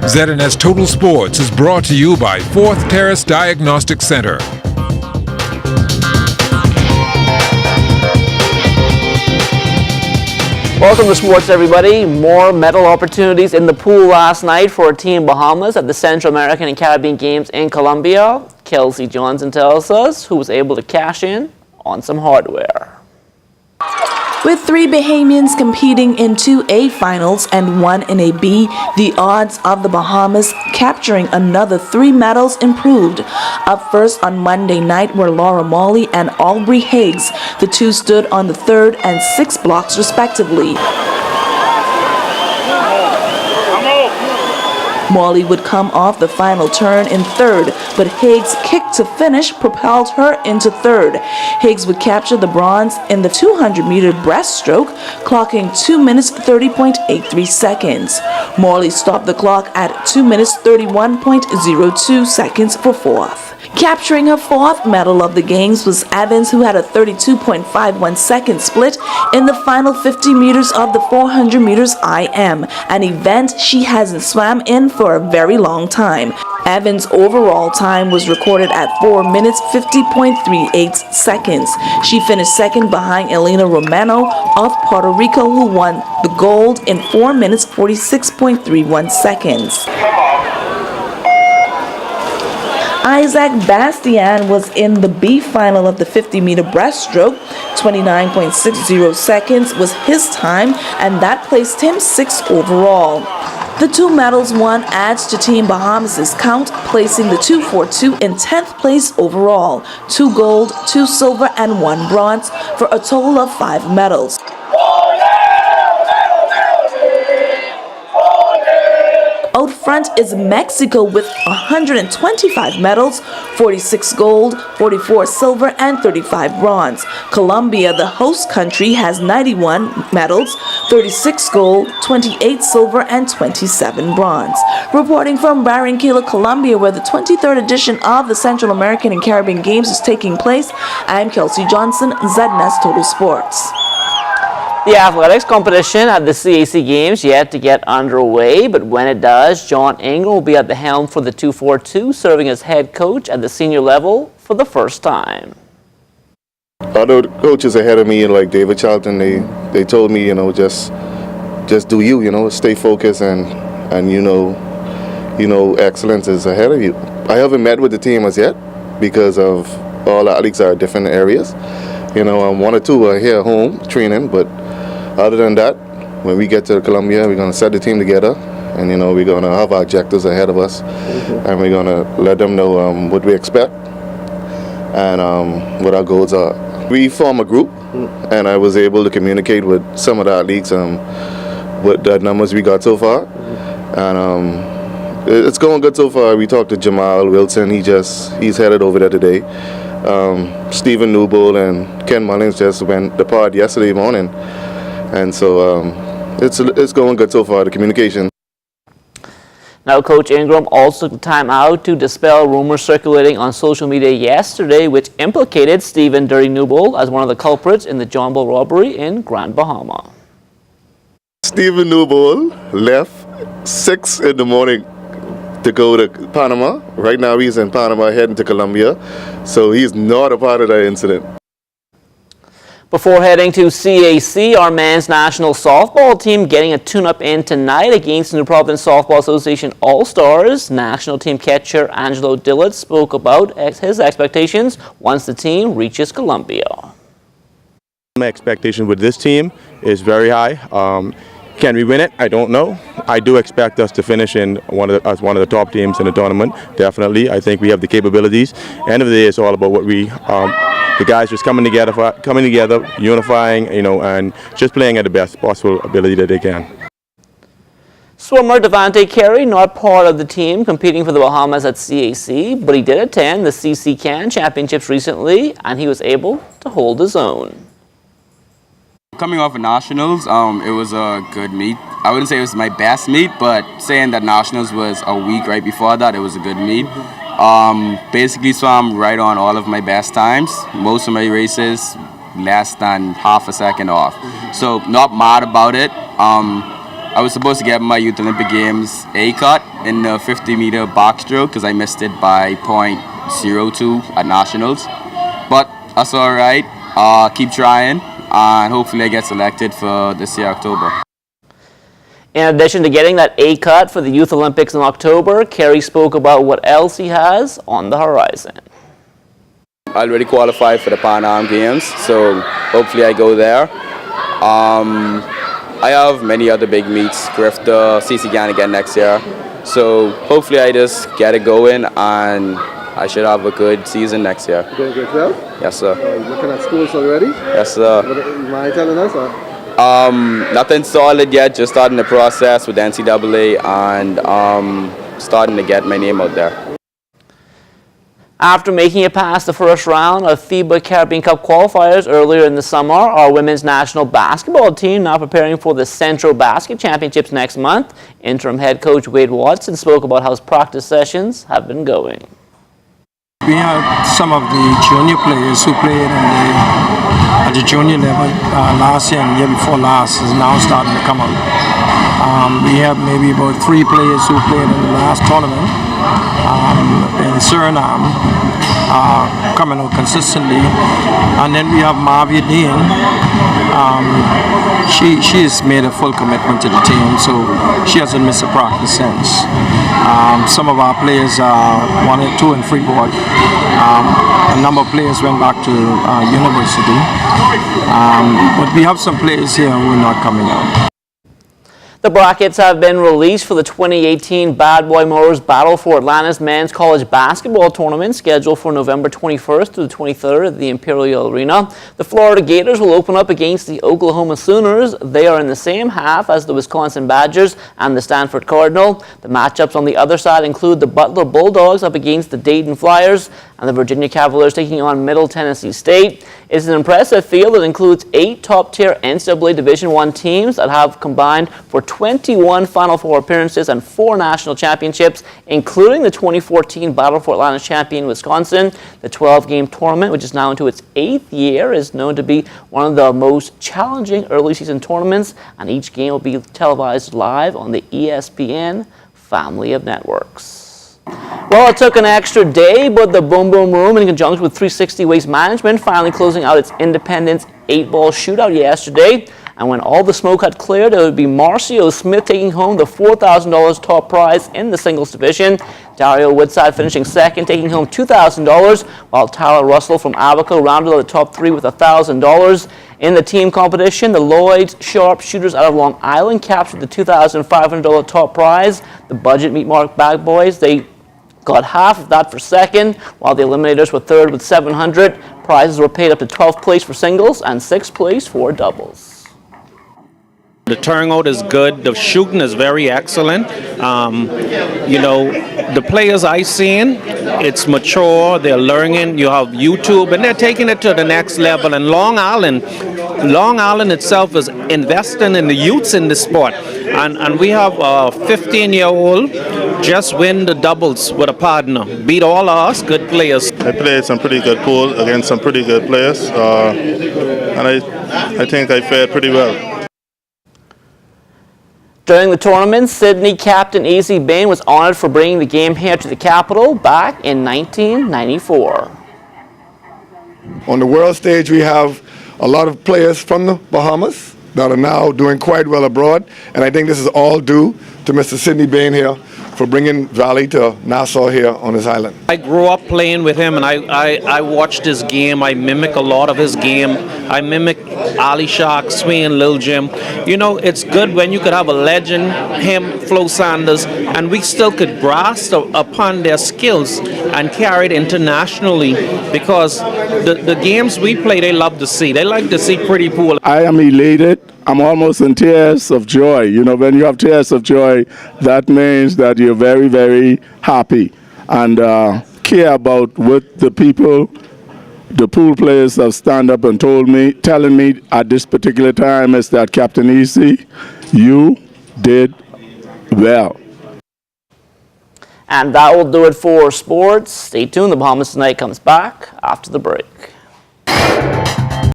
ZNS Total Sports is brought to you by 4th Terrace Diagnostic Center. Welcome to sports, everybody. More medal opportunities in the pool last night for Team Bahamas at the Central American and Caribbean Games in Colombia. Kelsey Johnson tells us who was able to cash in on some hardware. With 3 Bahamians competing in 2 A finals and 1 in a B, the odds of the Bahamas capturing another 3 medals improved. Up first on Monday night were Laura Molly and Aubrey Higgs. The two stood on the 3rd and 6th blocks respectively. Molly would come off the final turn in 3rd, but Higgs' kick to finish propelled her into 3rd. Higgs would capture the bronze in the 200-meter breaststroke, clocking 2 minutes 30.83 seconds. Molly stopped the clock at 2 minutes 31.02 seconds for 4th. Capturing her 4th medal of the Games was Evans, who had a 32.51 second split in the final 50 meters of the 400 meters IM, an event she hasn't swam in for a very long time. Evans' overall time was recorded at 4 minutes 50.38 seconds. She finished 2nd behind Elena Romano of Puerto Rico, who won the gold in 4 minutes 46.31 seconds. Isaac Bastian was in the B final of the 50-meter breaststroke. 29.60 seconds was his time, and that placed him 6th overall. The 2 medals won adds to Team Bahamas' count, placing the 242 in 10th place overall. 2 gold, 2 silver, and 1 bronze for a total of 5 medals. Out front is Mexico with 125 medals, 46 gold, 44 silver, and 35 bronze. Colombia, the host country, has 91 medals, 36 gold, 28 silver, and 27 bronze. Reporting from Barranquilla, Colombia, where the 23rd edition of the Central American and Caribbean Games is taking place, I'm Kelsey Johnson, ZNS Total Sports. The athletics competition at the C.A.C. Games yet to get underway, but when it does, John Ingram will be at the helm for the 242, serving as head coach at the senior level for the first time. Other coaches ahead of me, like David Charlton, they told me, just do you, stay focused and excellence is ahead of you. I haven't met with the team as yet because of all athletes are different areas. 1 or 2 are here at home training, but other than that, when we get to Colombia, we're going to set the team together, and we're going to have our objectives ahead of us, and we're going to let them know what we expect and what our goals are. We form a group, and I was able to communicate with some of the athletes with the numbers we got so far, and it's going good so far. We talked to Jamal Wilson. He's headed over there today. Stephen Newbold and Ken Mullins just went depart yesterday morning, and so it's going good so far, the communication. Now, Coach Ingram also took time out to dispel rumors circulating on social media yesterday, which implicated Stephen Dirty Newbold as one of the culprits in the John Bull robbery in Grand Bahama. Stephen Newbold left 6 in the morning to go to Panama. Right now he's in Panama heading to Colombia, so he's not a part of that incident. Before heading to C.A.C., our men's national softball team getting a tune-up in tonight against the New Providence Softball Association All-Stars. National team catcher Angelo Dillard spoke about his expectations once the team reaches Colombia. My expectation with this team is very high. Can we win it? I don't know. I do expect us to finish in as one of the top teams in the tournament. Definitely, I think we have the capabilities. End of the day, it's all about what the guys just coming together, unifying, and just playing at the best possible ability that they can. Swimmer DEVANTE CAREY, not part of the team competing for the Bahamas at C.A.C., but he did attend the C.C. Championships recently, and he was able to hold his own. Coming off of Nationals, it was a good meet. I wouldn't say it was my best meet, but saying that Nationals was a week right before that, it was a good meet. Basically swam right on all of my best times. Most of my races less than half a second off. So not mad about it. I was supposed to get my Youth Olympic Games A cut in the 50-meter backstroke because I missed it by .02 at nationals. But that's all right. Keep trying, and hopefully I get selected for this year, October. In addition to getting that A cut for the Youth Olympics in October, CAREY spoke about what else he has on the horizon. I already qualified for the Pan Am Games, so hopefully I go there. I have many other big meets, Grifter, C.A.C again next year. So hopefully I just get it going, and I should have a good season next year. You doing good, well? Yes, sir. Are you looking at schools already? Yes, sir. You mind telling us? Or? Nothing solid yet, just starting the process with the NCAA and starting to get my name out there. After making it past the first round of FIBA Caribbean Cup qualifiers earlier in the summer, our women's national basketball team now preparing for the Central Basket Championships next month. Interim head coach Wade Watson spoke about how his practice sessions have been going. We have some of the junior players who played at the junior level last year and the year before last is now starting to come out. We have maybe about 3 players who played in the last tournament in Suriname coming out consistently, and then we have Marvia Dean. She has made a full commitment to the team, so she hasn't missed a practice since. Some of our players are 1, 2, and 3 board. A number of players went back to university, but we have some players here who are not coming out. The brackets have been released for the 2018 Bad Boy Motors Battle for Atlantis Men's College Basketball Tournament scheduled for November 21st to the 23rd at the Imperial Arena. The Florida Gators will open up against the Oklahoma Sooners. They are in the same half as the Wisconsin Badgers and the Stanford Cardinal. The matchups on the other side include the Butler Bulldogs up against the Dayton Flyers and the Virginia Cavaliers taking on Middle Tennessee State. It's an impressive field that includes 8 top-tier NCAA Division I teams that have combined for 21 Final Four appearances and 4 national championships, including the 2014 Battle for Atlantis champion Wisconsin. The 12-game tournament, which is now into its 8th year, is known to be one of the most challenging early season tournaments, and each game will be televised live on the ESPN family of networks. Well, it took an extra day, but the Boom Boom Room, in conjunction with 360 Waste Management, finally closing out its Independence 8-ball shootout yesterday. And when all the smoke had cleared, it would be Marcio Smith taking home the $4,000 top prize in the singles division. Dario Woodside finishing second, taking home $2,000, while Tyler Russell from Abaco rounded out the top 3 with $1,000. In the team competition, the Lloyd's Sharpshooters out of Long Island captured the $2,500 top prize. The Budget Meat Mark Bag Boys, they got half of that for second, while the Eliminators were third with $700. Prizes were paid up to 12th place for singles and 6th place for doubles. The turnout is good. The shooting is very excellent. You know, the players I've seen, it's mature. They're learning. You have YouTube, and they're taking it to the next level. And Long Island itself is investing in the youths in the sport. And we have a 15-year-old just win the doubles with a partner. Beat all of us good players. I played some pretty good pool against some pretty good players, and I think I fared pretty well. During the tournament, Sydney captain A.C. Bain was honored for bringing the game here to the capital back in 1994. On the world stage, we have a lot of players from the Bahamas that are now doing quite well abroad, and I think this is all due to Mr. Sidney Bain here for bringing Valley to Nassau here on his island. I grew up playing with him, and I watched his game. I mimic a lot of his game. I mimic Ali Shark, Swing, Lil Jim. You know, it's good when you could have a legend, him, Flo Sanders, and we still could grasp upon their skills and carry it internationally, because the games we play, they love to see. They like to see pretty pool. I am elated. I'm almost in tears of joy. You know, when you have tears of joy, that means that you're very, very happy and care about what the people, the pool players have stand up and telling me at this particular time is that Captain A.C., you did well. And that will do it for sports. Stay tuned. The Bahamas Tonight comes back after the break.